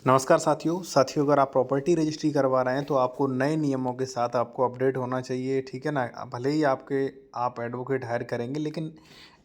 नमस्कार साथियों अगर आप प्रॉपर्टी रजिस्ट्री करवा रहे हैं तो आपको नए नियमों के साथ आपको अपडेट होना चाहिए। ठीक है ना। भले ही आप एडवोकेट हायर करेंगे, लेकिन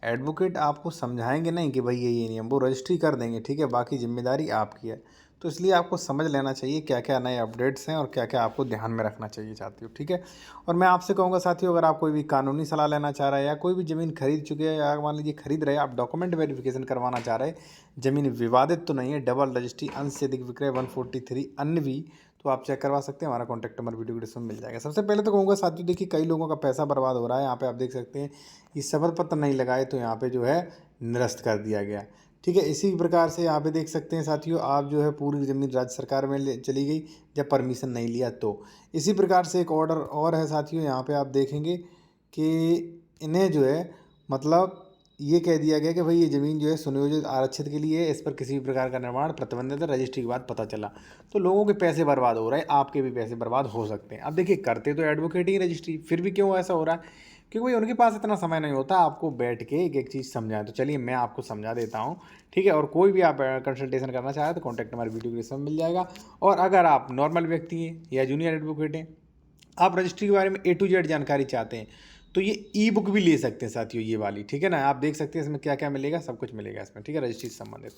एडवोकेट आपको समझाएंगे नहीं कि भाई ये नियम, वो रजिस्ट्री कर देंगे। ठीक है, बाकी जिम्मेदारी आपकी है। तो इसलिए आपको समझ लेना चाहिए क्या क्या नए अपडेट्स हैं और क्या क्या आपको ध्यान में रखना चाहिए साथियों। ठीक है, और मैं आपसे कहूँगा साथियों, अगर आप कोई भी कानूनी सलाह लेना चाह रहे हैं या कोई भी ज़मीन खरीद चुके हैं या मान लीजिए खरीद रहे हैं, आप डॉक्यूमेंट वेरिफिकेशन करवाना चाह रहे हैं, ज़मीन विवादित तो नहीं है, डबल रजिस्ट्री, अंश से अधिक विक्रय 143 अन्य भी, तो आप चेक करवा सकते हैं। हमारा कॉन्टैक्ट नंबर वीडियो के डिस्क्रिप्शन में मिल जाएगा। सबसे पहले तो कहूँगा साथियों, देखिए कई लोगों का पैसा बर्बाद हो रहा है। यहाँ पे आप देख सकते हैं, ये शपथ पत्र नहीं लगाए तो यहाँ पे जो है निरस्त कर दिया गया। ठीक है, इसी प्रकार से यहाँ पे देख सकते हैं साथियों, आप जो है पूरी ज़मीन राज्य सरकार में चली गई जब परमिशन नहीं लिया। तो इसी प्रकार से एक ऑर्डर और है साथियों, यहाँ पे आप देखेंगे कि इन्हें जो है मतलब ये कह दिया गया कि भाई ये ज़मीन जो है सुनियोजित आरक्षित के लिए है, इस पर किसी भी प्रकार का निर्माण प्रतिबंधित है। रजिस्ट्री के बाद पता चला तो लोगों के पैसे बर्बाद हो रहे हैं, आपके भी पैसे बर्बाद हो सकते हैं। अब देखिए, करते तो एडवोकेट ही रजिस्ट्री, फिर भी क्यों ऐसा हो रहा है? क्योंकि भाई उनके पास इतना समय नहीं होता आपको बैठ के एक एक चीज़ समझाएं। तो चलिए मैं आपको समझा देता हूँ। ठीक है, और कोई भी आप कंसल्टेशन करना चाहें तो कॉन्टैक्ट हमारे वीडियो के डिस्क्रिप्शन में मिल जाएगा। और अगर आप नॉर्मल व्यक्ति हैं या जूनियर एडवोकेट हैं, आप रजिस्ट्री के बारे में A to Z जानकारी चाहते हैं, तो ये ई बुक भी ले सकते हैं साथियों, ये वाली। ठीक है ना, आप देख सकते हैं इसमें क्या क्या मिलेगा, सब कुछ मिलेगा इसमें। ठीक है, रजिस्ट्री से संबंधित।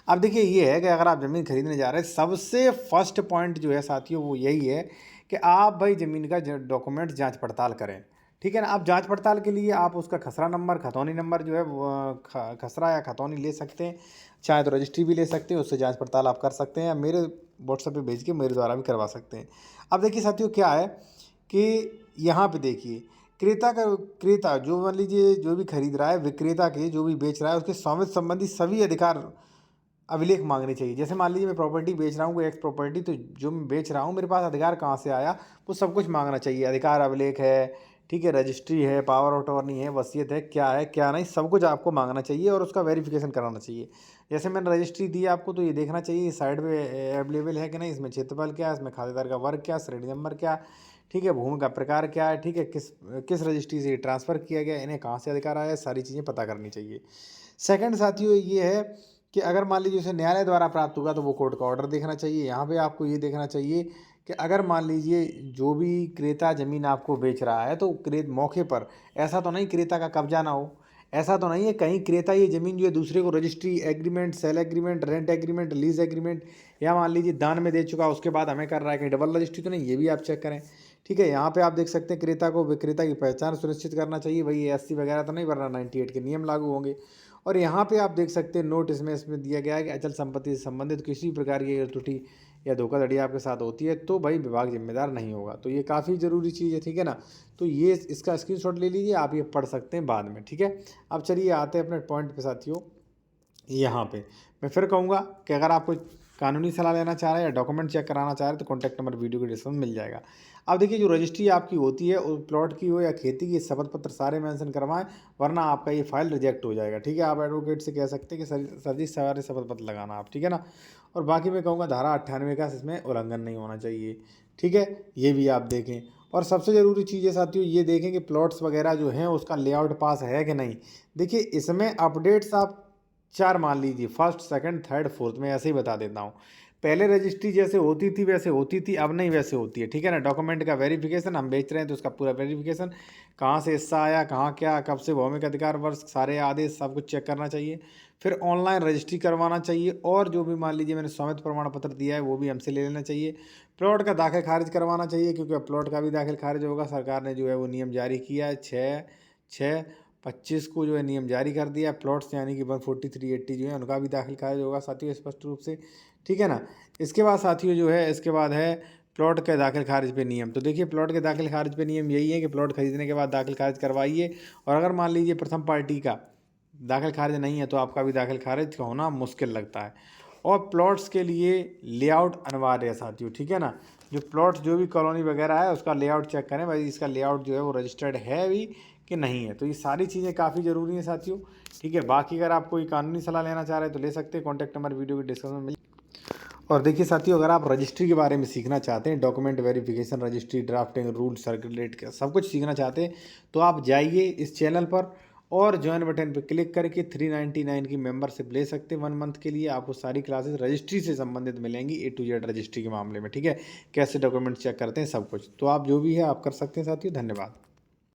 अब देखिए ये है कि अगर आप ज़मीन खरीदने जा रहे हैं, सबसे फर्स्ट पॉइंट जो है साथियों वो यही है कि आप भाई ज़मीन का डॉक्यूमेंट जांच पड़ताल करें। ठीक है ना, आप जांच पड़ताल के लिए आप उसका खसरा नंबर, खतौनी नंबर जो है खसरा या खतौनी ले सकते हैं, चाहे तो रजिस्ट्री भी ले सकते हैं, उससे जांच पड़ताल आप कर सकते हैं, या मेरे व्हाट्सएप पे भेज के मेरे द्वारा भी करवा सकते हैं। अब देखिए साथियों क्या है कि यहाँ पे देखिए, क्रेता जो मान लीजिए जो भी खरीद रहा है, विक्रेता के जो भी बेच रहा है, उसके स्वामित्व संबंधी सभी अधिकार अभिलेख मांगने चाहिए। जैसे मान लीजिए मैं प्रॉपर्टी बेच रहा हूँ, कोई एक्स प्रॉपर्टी, तो जो मैं बेच रहा हूँ मेरे पास अधिकार कहाँ से आया, वो सब कुछ मांगना चाहिए। अधिकार अभिलेख है, ठीक है, रजिस्ट्री है, पावर ऑफ अटॉर्नी है, वसीयत है क्या नहीं, सब कुछ आपको मांगना चाहिए और उसका वेरिफिकेशन कराना चाहिए। जैसे मैंने रजिस्ट्री दी आपको, तो ये देखना चाहिए साइड पे अवेलेबल है कि नहीं, इसमें क्षेत्रफल क्या है, इसमें खातेदार का वर्ग क्या, श्रेणी नंबर क्या, ठीक है, भूमि का प्रकार क्या है, ठीक है, किस रजिस्ट्री से ट्रांसफ़र किया गया, इन्हें कहाँ से अधिकार आया, सारी चीज़ें पता करनी चाहिए। सेकंड साथियों ये है कि अगर मान लीजिए उसे न्यायालय द्वारा प्राप्त होगा तो वो कोर्ट का ऑर्डर देखना चाहिए। यहाँ पे आपको ये देखना चाहिए कि अगर मान लीजिए जो भी क्रेता ज़मीन आपको बेच रहा है, तो मौके पर ऐसा तो नहीं क्रेता का कब्जा ना हो, ऐसा तो नहीं है कहीं क्रेता ये ज़मीन जो है दूसरे को registry agreement, sale agreement, rent agreement, lease agreement, या मान लीजिए दान में दे चुका उसके बाद हमें कर रहा है, कहीं डबल रजिस्ट्री तो नहीं, ये भी आप चेक करें। ठीक है, यहाँ पे आप देख सकते हैं क्रेता को विक्रेता की पहचान सुनिश्चित करना चाहिए, भाई ये 80 वगैरह तो नहीं, वरना 98 के नियम लागू होंगे। और यहाँ पे आप देख सकते हैं नोट इसमें दिया गया है कि अचल संपत्ति से संबंधित किसी प्रकार की त्रुटि या धोखाधड़ी आपके साथ होती है तो भाई विभाग जिम्मेदार नहीं होगा। तो ये काफ़ी ज़रूरी चीज़ है। ठीक है ना, तो ये इसका स्क्रीनशॉट ले लीजिए, आप ये पढ़ सकते हैं बाद में। ठीक है, अब चलिए आते हैं अपने पॉइंट पे साथियों। यहाँ पे मैं फिर कहूँगा कि अगर आप कोई कानूनी सलाह लेना चाह रहे हैं या डॉक्यूमेंट चेक कराना चाह रहे हैं तो कॉन्टैक्ट नंबर वीडियो के डिस्क्रिप्शन में मिल जाएगा। अब देखिए, जो रजिस्ट्री आपकी होती है, वो प्लॉट की हो या खेती की, शपथ पत्र सारे मेंशन करवाएं, वरना आपका ये फाइल रिजेक्ट हो जाएगा। ठीक है, आप एडवोकेट से कह सकते हैं कि सर जी सारे शपथ पत्र लगाना आप। ठीक है ना, और बाकी मैं कहूँगा धारा 98 का इसमें उल्लंघन नहीं होना चाहिए। ठीक है, ये भी आप देखें। और सबसे ज़रूरी चीज़ है साथियों, ये देखें कि प्लॉट्स वगैरह जो हैं उसका लेआउट पास है कि नहीं। देखिए इसमें अपडेट्स आप 4 मान लीजिए, फर्स्ट, सेकंड, थर्ड, फोर्थ में ऐसे ही बता देता हूँ। पहले रजिस्ट्री जैसे होती थी वैसे होती थी, अब नहीं वैसे होती है। ठीक है ना, डॉक्यूमेंट का वेरिफिकेशन, हम बेच रहे हैं तो उसका पूरा वेरिफिकेशन, कहाँ से हिस्सा आया, कहाँ क्या, कब से भौमिक अधिकार वर्ष, सारे आदेश, सब कुछ चेक करना चाहिए। फिर ऑनलाइन रजिस्ट्री करवाना चाहिए, और जो भी मान लीजिए मैंने स्वामित्व प्रमाण पत्र दिया है वो भी हमसे ले लेना चाहिए। प्लॉट का दाखिल खारिज करवाना चाहिए, क्योंकि अब प्लॉट का भी दाखिल खारिज होगा। सरकार ने जो है वो नियम जारी किया है, 6/6/25 को जो है नियम जारी कर दिया। प्लॉट्स यानी कि 143/80 जो है उनका भी दाखिल खारिज होगा साथियों, स्पष्ट रूप से। ठीक है ना, इसके बाद साथियों जो है, इसके बाद है प्लॉट के दाखिल खारिज पे नियम। तो देखिए प्लॉट के दाखिल खारिज पे नियम यही है कि प्लॉट खरीदने के बाद दाखिल खारिज करवाइए, और अगर मान लीजिए प्रथम पार्टी का दाखिल खारिज नहीं है तो आपका भी दाखिल खारिज का होना मुश्किल लगता है। और प्लॉट्स के लिए लेआउट अनिवार्य है साथियों। ठीक है ना, जो प्लॉट्स जो भी कॉलोनी वगैरह है उसका लेआउट चेक करें, भाई इसका लेआउट जो है वो रजिस्टर्ड है भी कि नहीं है। तो ये सारी चीज़ें काफ़ी ज़रूरी हैं साथियों। ठीक है, बाकी अगर आप कोई कानूनी सलाह लेना चाह रहे हैं तो ले सकते हैं, कॉन्टैक्ट नंबर वीडियो के डिस्क्रिप्शन में मिल। और देखिए साथियों, अगर आप रजिस्ट्री के बारे में सीखना चाहते हैं, document verification, registry drafting, rule circulate का सब कुछ सीखना चाहते हैं, तो आप जाइए इस चैनल पर और ज्वाइन बटन पर क्लिक करके 399 की मेंबरशिप ले सकते हैं 1 मंथ के लिए। आपको सारी क्लासेस रजिस्ट्री से संबंधित मिलेंगी, A to Z रजिस्ट्री के मामले में, ठीक है, कैसे डॉक्यूमेंट चेक करते हैं सब कुछ। तो आप जो भी है आप कर सकते हैं साथियों। धन्यवाद।